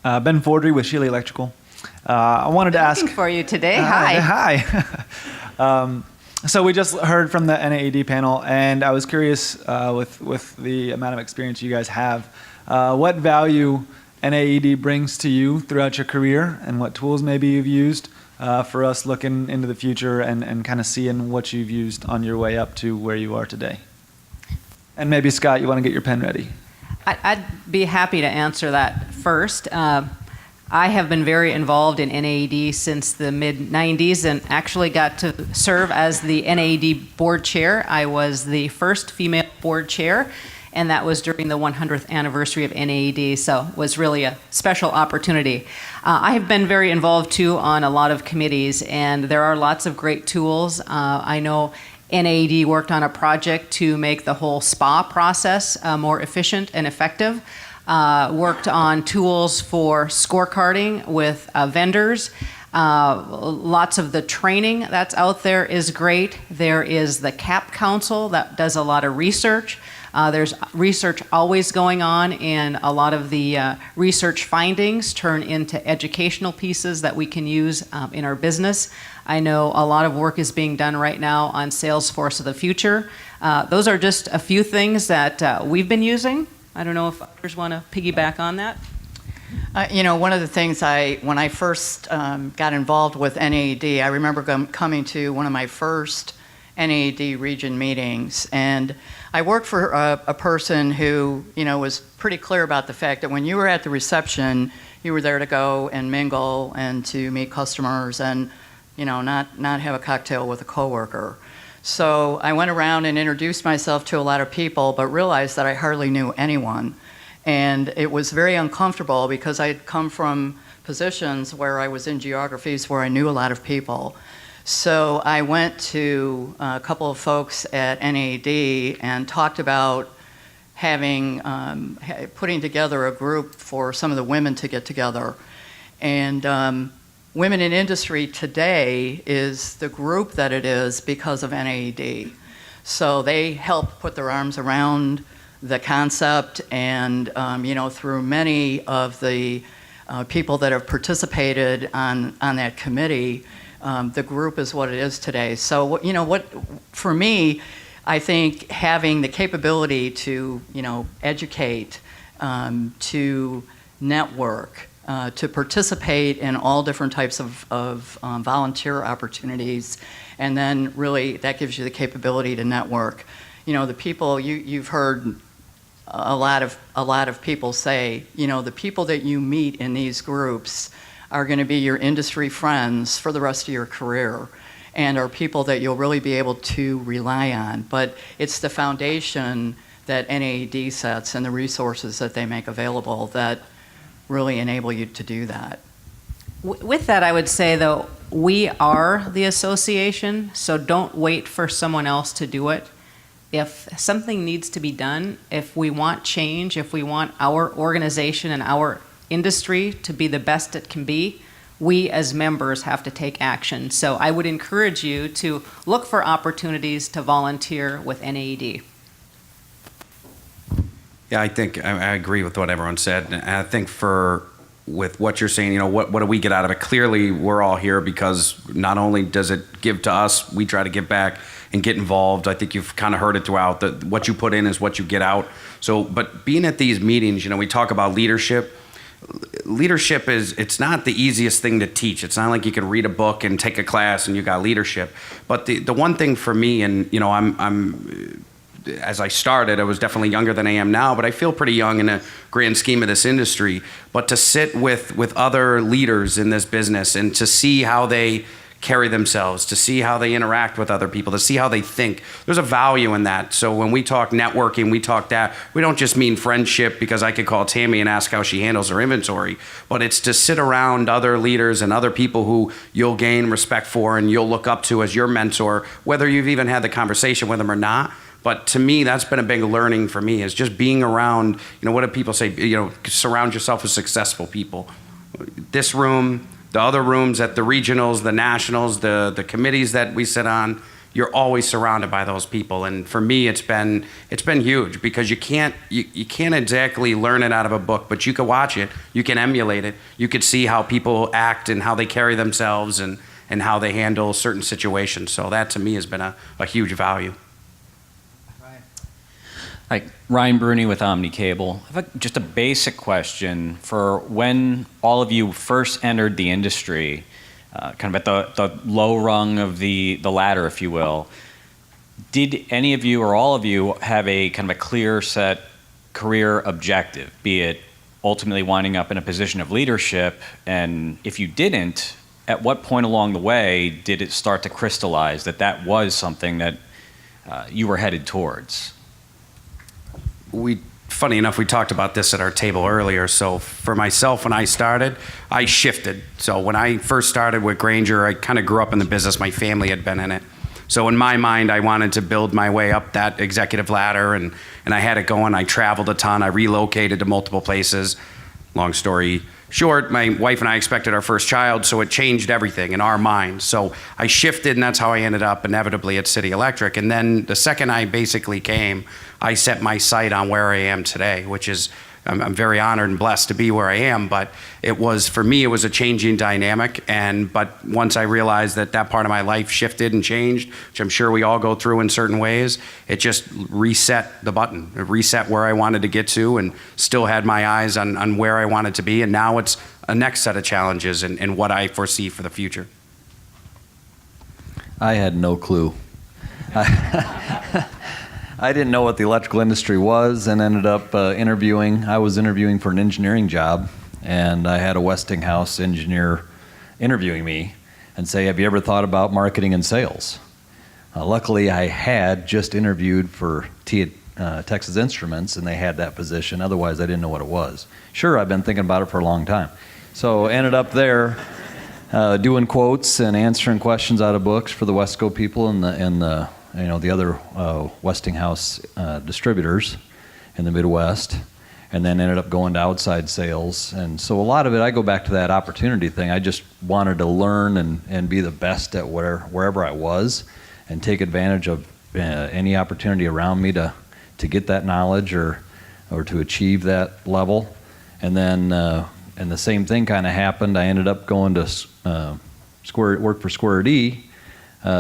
Ben Fordry with Shealy Electrical. I wanted to ask... Looking for you today. Hi. Hi. So we just heard from the NAED panel, and I was curious, with the amount of experience you guys have, what value NAED brings to you throughout your career, and what tools maybe you've used for us looking into the future and kind of seeing what you've used on your way up to where you are today. And maybe, Scott, you want to get your pen ready. I'd be happy to answer that first. I have been very involved in NAED since the mid-90s and actually got to serve as the NAED board chair. I was the first female board chair, and that was during the 100th anniversary of NAED, so it was really a special opportunity. I have been very involved too on a lot of committees, and there are lots of great tools. I know NAED worked on a project to make the whole SPA process more efficient and effective. Worked on tools for scorecarding with vendors. Lots of the training that's out there is great. There is the CAP Council that does a lot of research. There's research always going on, and a lot of the research findings turn into educational pieces that we can use in our business. I know a lot of work is being done right now on Salesforce of the future. Those are just a few things that we've been using. I don't know if others want to piggyback on that. One of the things when I first got involved with NAED, I remember coming to one of my first NAED region meetings, and I worked for a person who, was pretty clear about the fact that when you were at the reception, you were there to go and mingle and to meet customers and, not have a cocktail with a coworker. So I went around and introduced myself to a lot of people, but realized that I hardly knew anyone. And it was very uncomfortable because I had come from positions where I was in geographies where I knew a lot of people. So I went to a couple of folks at NAED and talked about putting together a group for some of the women to get together. And Women in Industry today is the group that it is because of NAED. So they help put their arms around the concept, and through many of the people that have participated on that committee, the group is what it is today. So for me, I think having the capability to educate, to network, to participate in all different types of volunteer opportunities, and then really that gives you the capability to network. The people you've heard a lot of people say, the people that you meet in these groups are going to be your industry friends for the rest of your career, and are people that you'll really be able to rely on. But it's the foundation that NAED sets and the resources that they make available that really enable you to do that. With that, I would say, though, we are the association, so don't wait for someone else to do it. If something needs to be done, if we want change, if we want our organization and our industry to be the best it can be, we as members have to take action. So I would encourage you to look for opportunities to volunteer with NAED. Yeah, I think I agree with what everyone said. And I think with what you're saying, what do we get out of it? Clearly, we're all here because not only does it give to us, we try to give back and get involved. I think you've kind of heard it throughout, that what you put in is what you get out. So, but being at these meetings, we talk about leadership. Leadership it's not the easiest thing to teach. It's not like you can read a book and take a class and you got leadership. But the one thing for me, and I'm as I started, I was definitely younger than I am now, but I feel pretty young in the grand scheme of this industry. But to sit with other leaders in this business and to see how they carry themselves, to see how they interact with other people, to see how they think, there's a value in that. So when we talk networking, we talk that, we don't just mean friendship because I could call Tammy and ask how she handles her inventory, but it's to sit around other leaders and other people who you'll gain respect for and you'll look up to as your mentor, whether you've even had the conversation with them or not. But to me, that's been a big learning for me, is just being around, what do people say, surround yourself with successful people. This room, the other rooms at the regionals, the nationals, the committees that we sit on, you're always surrounded by those people. And for me, it's been huge, because you can't exactly learn it out of a book, but you can watch it, you can emulate it, you could see how people act and how they carry themselves and how they handle certain situations. So that to me has been a huge value. Hi, Ryan Bruni with Omni Cable. I have just a basic question for when all of you first entered the industry, kind of at the low rung of the ladder, if you will. Did any of you or all of you have a kind of a clear set career objective, be it ultimately winding up in a position of leadership? And if you didn't, at what point along the way did it start to crystallize that was something that you were headed towards? Funny enough, we talked about this at our table earlier. So for myself, when I started, I shifted. So when I first started with Grainger, I kind of grew up in the business. My family had been in it. So in my mind, I wanted to build my way up that executive ladder, and I had it going. I traveled a ton. I relocated to multiple places. Long story short, my wife and I expected our first child, so it changed everything in our minds. So I shifted, and that's how I ended up inevitably at City Electric. And then the second I basically came, I set my sight on where I am today, which is, I'm very honored and blessed to be where I am. But for me, it was a changing dynamic. But once I realized that part of my life shifted and changed, which I'm sure we all go through in certain ways, it just reset the button. It reset where I wanted to get to, and still had my eyes on where I wanted to be. And now it's a next set of challenges and what I foresee for the future. I had no clue. I didn't know what the electrical industry was, and ended up interviewing. I was interviewing for an engineering job, and I had a Westinghouse engineer interviewing me and say, "Have you ever thought about marketing and sales?" Luckily, I had just interviewed for Texas Instruments, and they had that position. Otherwise, I didn't know what it was. Sure, I've been thinking about it for a long time. So ended up there doing quotes and answering questions out of books for the Wesco people and the other Westinghouse distributors in the Midwest, and then ended up going to outside sales. And so a lot of it, I go back to that opportunity thing. I just wanted to learn and be the best at wherever I was, and take advantage of any opportunity around me to get that knowledge or to achieve that level. And then and the same thing kind of happened. I ended up going to work for Square D,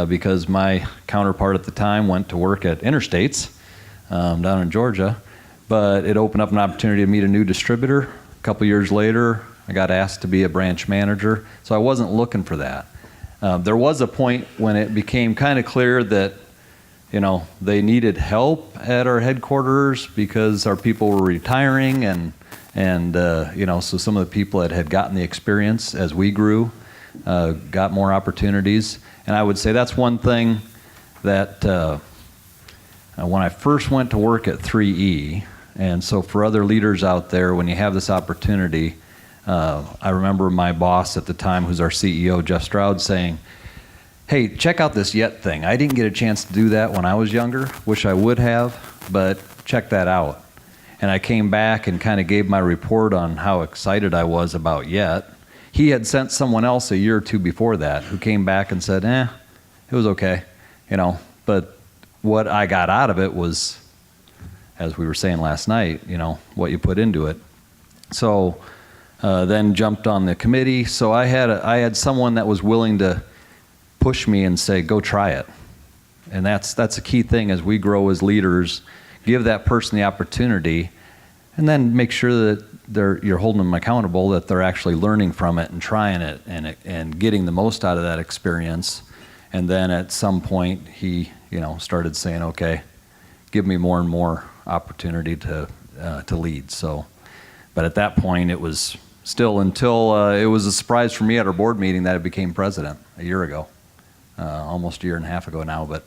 because my counterpart at the time went to work at Interstates down in Georgia. But it opened up an opportunity to meet a new distributor. A couple years later, I got asked to be a branch manager. So I wasn't looking for that. There was a point when it became kind of clear that they needed help at our headquarters because our people were retiring, and so some of the people that had gotten the experience as we grew got more opportunities. And I would say that's one thing that when I first went to work at 3E, and so for other leaders out there, when you have this opportunity, I remember my boss at the time, who's our CEO, Jeff Stroud, saying, "Hey, check out this Yet thing. I didn't get a chance to do that when I was younger. Wish I would have, but check that out." And I came back and kind of gave my report on how excited I was about Yet. He had sent someone else a year or two before that who came back and said, it was okay, But what I got out of it was, as we were saying last night, what you put into it. So then jumped on the committee. So I had someone that was willing to push me and say, "Go try it." And that's a key thing as we grow as leaders. Give that person the opportunity, and then make sure that you're holding them accountable, that they're actually learning from it and trying it and getting the most out of that experience. And then at some point he started saying, "Okay, give me more and more opportunity to lead." So, but at that point it was still until it was a surprise for me at our board meeting that I became president a year ago, almost a year and a half ago now. But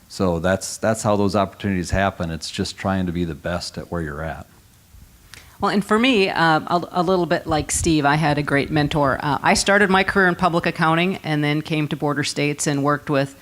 so that's how those opportunities happen. It's just trying to be the best at where you're at. Well, and for me, a little bit like Steve, I had a great mentor. I started my career in public accounting and then came to Border States and worked with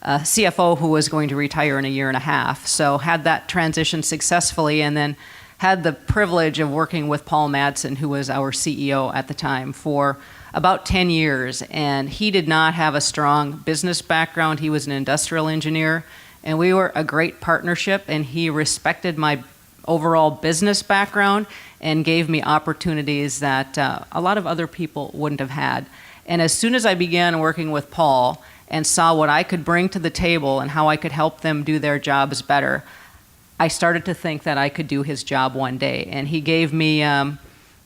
a CFO who was going to retire in a year and a half. So had that transition successfully, and then had the privilege of working with Paul Madsen, who was our CEO at the time, for about 10 years, and he did not have a strong business background. He was an industrial engineer, and we were a great partnership, and he respected my overall business background and gave me opportunities that a lot of other people wouldn't have had. And as soon as I began working with Paul and saw what I could bring to the table and how I could help them do their jobs better, I started to think that I could do his job one day. And he gave me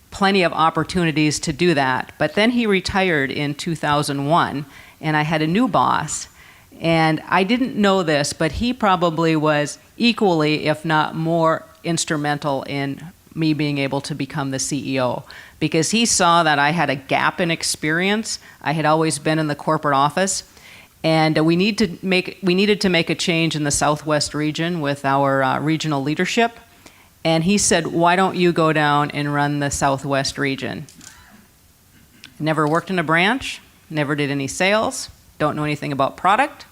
plenty of opportunities to do that. But then he retired in 2001, and I had a new boss. And I didn't know this, but he probably was equally, if not more, instrumental in me being able to become the CEO, because he saw that I had a gap in experience. I had always been in the corporate office, and we needed to make a change in the Southwest region with our regional leadership. And he said, "Why don't you go down and run the Southwest region?" Never worked in a branch, never did any sales, don't know anything about product,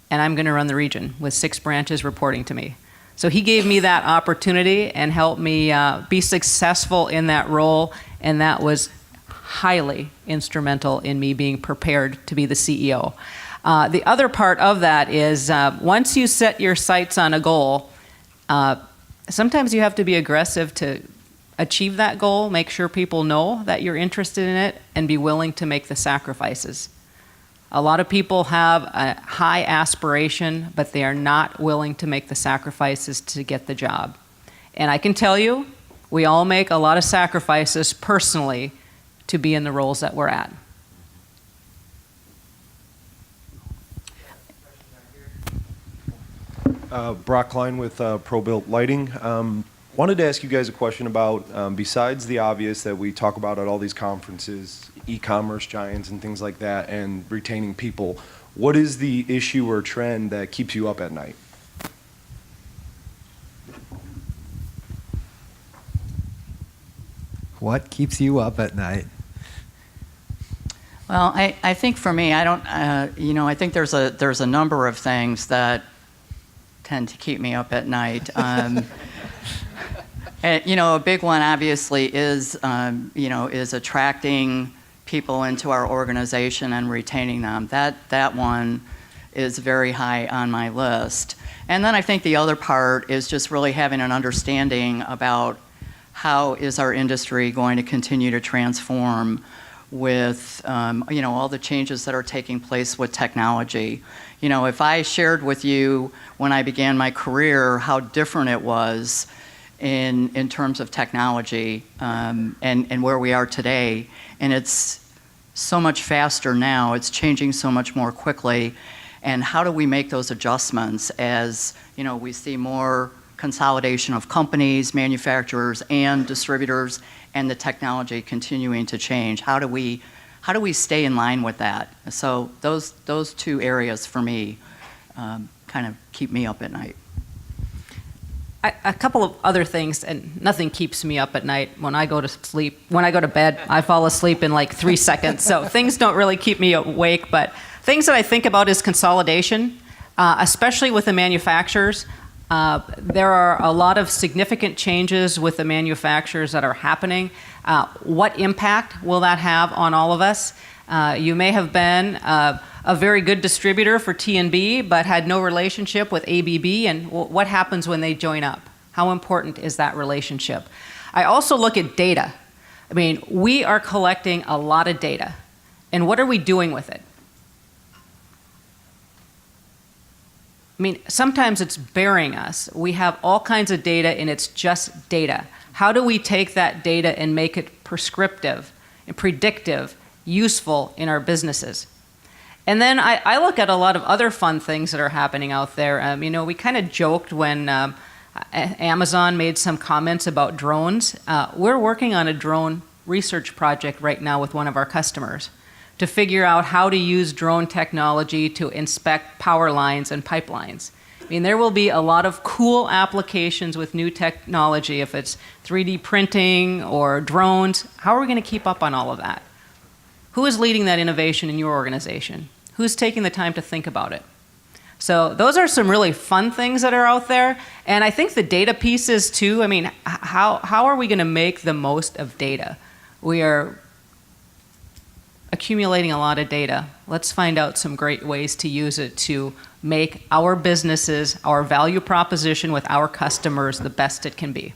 and I'm going to run the region with 6 branches reporting to me. So he gave me that opportunity and helped me be successful in that role, and that was highly instrumental in me being prepared to be the CEO. The other part of that is once you set your sights on a goal, sometimes you have to be aggressive to achieve that goal, make sure people know that you're interested in it, and be willing to make the sacrifices. A lot of people have a high aspiration, but they are not willing to make the sacrifices to get the job. And I can tell you, we all make a lot of sacrifices personally to be in the roles that we're at. Brocklin with ProBuilt Lighting. Wanted to ask you guys a question about, besides the obvious that we talk about at all these conferences, e-commerce giants and things like that, and retaining people, what is the issue or trend that keeps you up at night? What keeps you up at night? Well, I think for me, I think there's a number of things that tend to keep me up at night. And, a big one obviously is attracting people into our organization and retaining them. That one is very high on my list. And then I think the other part is just really having an understanding about how is our industry going to continue to transform with all the changes that are taking place with technology. If I shared with you when I began my career how different it was in terms of technology and where we are today, and it's so much faster now, it's changing so much more quickly, and how do we make those adjustments as we see more consolidation of companies, manufacturers, and distributors, and the technology continuing to change? How do we stay in line with that? So those 2 areas for me kind of keep me up at night. A couple of other things, and nothing keeps me up at night. When I go to bed, I fall asleep in like 3 seconds. So things don't really keep me awake, but things that I think about is consolidation, especially with the manufacturers. There are a lot of significant changes with the manufacturers that are happening. What impact will that have on all of us? You may have been a very good distributor for T&B, but had no relationship with ABB, and what happens when they join up? How important is that relationship? I also look at data. I mean, we are collecting a lot of data, and what are we doing with it? I mean, sometimes it's burying us. We have all kinds of data, and it's just data. How do we take that data and make it prescriptive and predictive, useful in our businesses? And then I look at a lot of other fun things that are happening out there. We kind of joked when Amazon made some comments about drones. We're working on a drone research project right now with one of our customers to figure out how to use drone technology to inspect power lines and pipelines. I mean, there will be a lot of cool applications with new technology, if it's 3D printing or drones. How are we going to keep up on all of that? Who is leading that innovation in your organization? Who's taking the time to think about it? So those are some really fun things that are out there. And I think the data pieces too. I mean, how are we going to make the most of data? We are accumulating a lot of data. Let's find out some great ways to use it to make our businesses, our value proposition with our customers the best it can be.